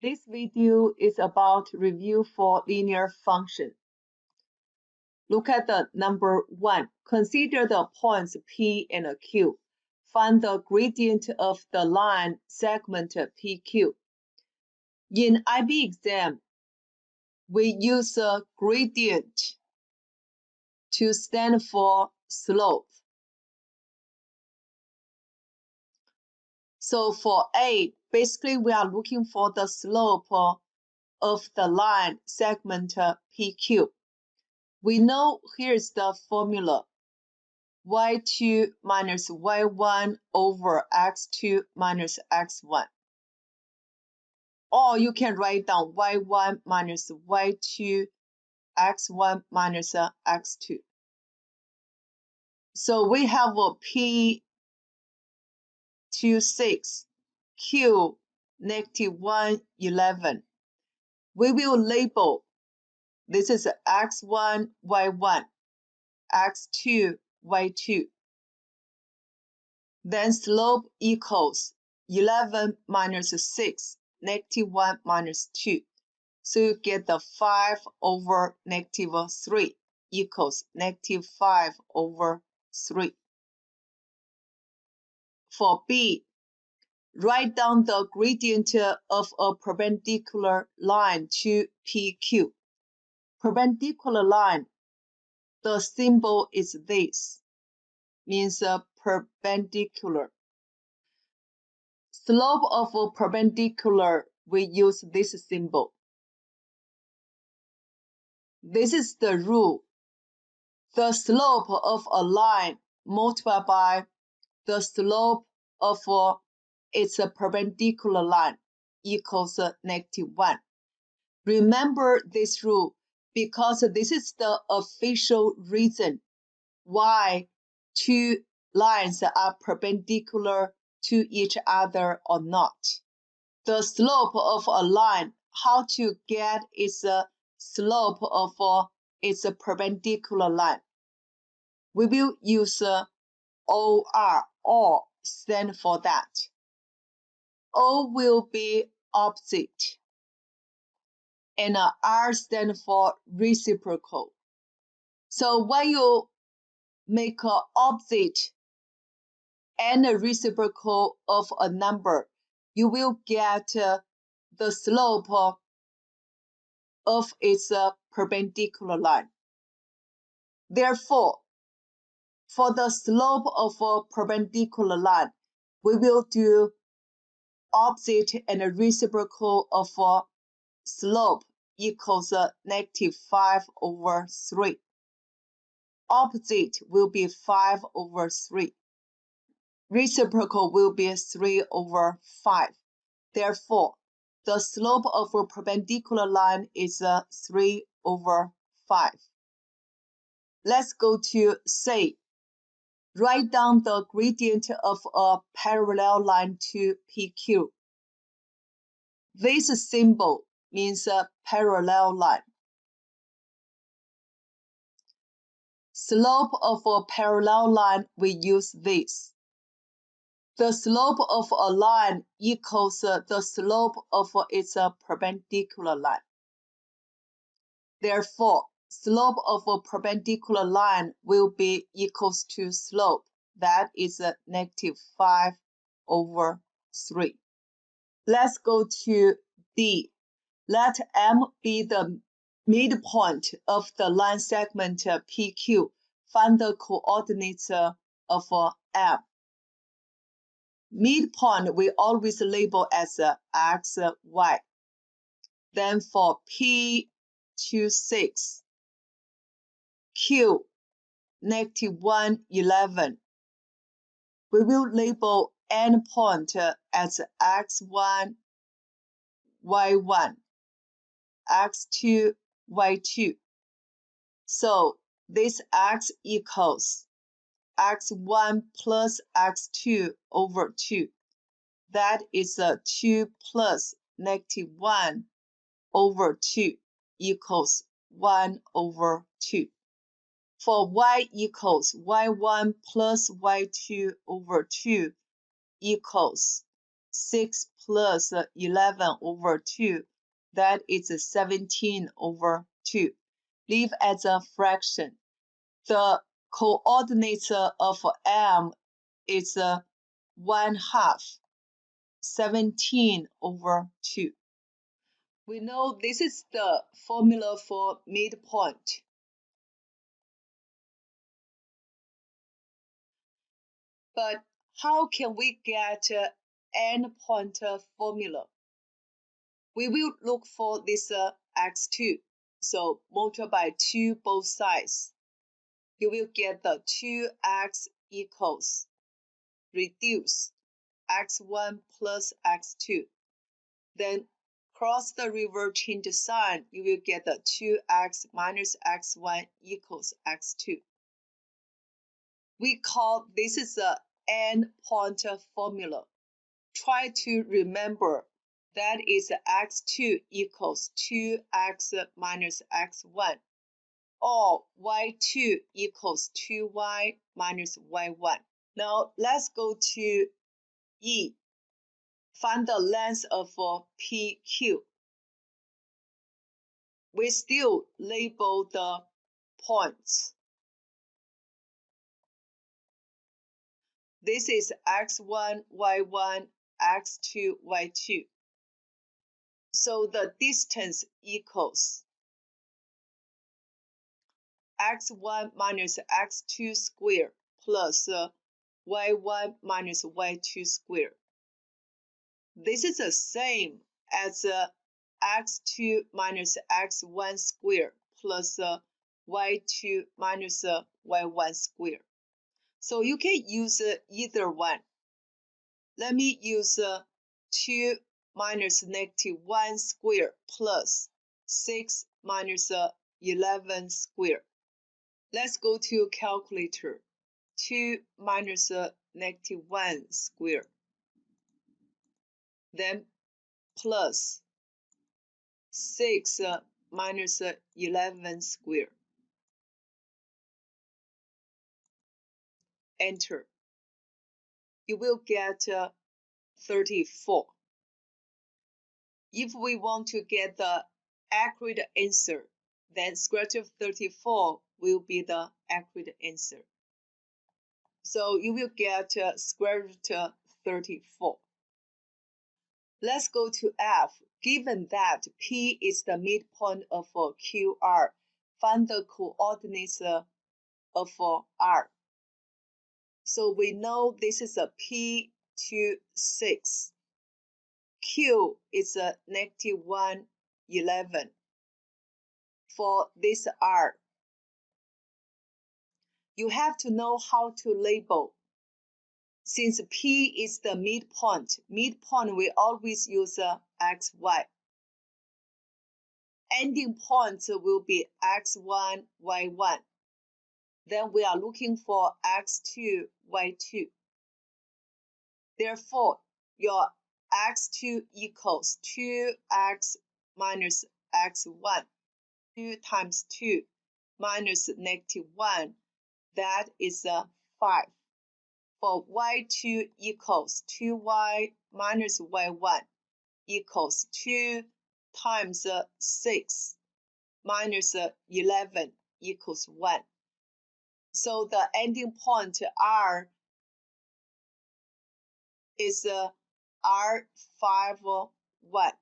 This video is about review for linear function. Look at the number 1. Consider the points P and Q. Find the gradient of the line segment PQ. In IB exam, we use a gradient to stand for slope. So for A, basically we are looking for the slope of the line segment PQ. We know here's the formula. y2 minus y1 over x2 minus x1. Or you can write down y1 minus y2, x1 minus x2. So we have a P 26, Q -1, 11. We will label this is x1, y1, x2, y2. Then slope equals 11 minus 6, -1 minus 2. So you get the 5 over -3 equals -5 over 3. For B, write down the gradient of a perpendicular line to PQ. Perpendicular line, the symbol is this, means perpendicular. Slope of a perpendicular, we use this symbol. This is the rule. The slope of a line multiplied by the slope of its perpendicular line equals -1. Remember this rule because this is the official reason why two lines are perpendicular to each other or not. The slope of a line, how to get its slope of its perpendicular line. We will use OR, or stand for that. O will be opposite, and R stand for reciprocal. So when you make an opposite and a reciprocal of a number, you will get the slope of its perpendicular line. Therefore, for the slope of a perpendicular line, we will do opposite and reciprocal of slope equals -5 over 3. Opposite will be 5 over 3. Reciprocal will be 3 over 5. Therefore, the slope of a perpendicular line is 3 over 5. Let's go to C. Write down the gradient of a parallel line to PQ. This symbol means a parallel line. Slope of a parallel line, we use this. The slope of a line equals the slope of its perpendicular line. Therefore, slope of a perpendicular line will be equals to slope, that is -5 over 3. Let's go to D. Let M be the midpoint of the line segment PQ. Find the coordinates of M. Midpoint we always label as x, y. Then for P26, Q, -1, 11, we will label endpoint as x1, y1, x2, y2. So this x equals x1 plus x2 over 2. That is 2 plus -1 over 2 equals 1 over 2. For y equals y1 plus y2 over 2 equals 6 plus 11 over 2. That is 17 over 2. Leave as a fraction. The coordinates of m is 1/2, 17 over 2. We know this is the formula for midpoint. But how can we get endpoint formula? We will look for this x2. So multiply by 2 both sides. You will get the 2x equals reduce x1 plus x2. Then cross the river, change the sign. You will get the 2x minus x1 equals x2. We call this is the endpoint formula. Try to remember that is x2 equals 2x minus x1, or y2 equals 2y minus y1. Now let's go to E. Find the length of PQ. We still label the points. This is x1, y1, x2, y2. So the distance equals x1 minus x2 squared plus y1 minus y2 squared. This is the same as x2 minus x1 squared plus y2 minus y1 squared. So you can use either one. Let me use 2 minus -1 squared plus 6 minus 11 squared. Let's go to calculator. 2 minus -1 squared. Then plus 6 minus 11 squared. Enter. You will get 34. If we want to get the accurate answer, then square root of 34 will be the accurate answer. So you will get square root of 34. Let's go to F. Given that P is the midpoint of QR, find the coordinates of R. So we know this is a P to 6. Q is a -1, 11. For this R, you have to know how to label. Since P is the midpoint we always use XY. Ending points will be X1, Y1. Then we are looking for X2, Y2. Therefore, your X2 equals 2X minus X1. 2 times 2 minus -1. That is 5. For y2 equals 2y minus y1 equals 2 times 6 minus 11 equals 1. So the ending point R is R5, 1.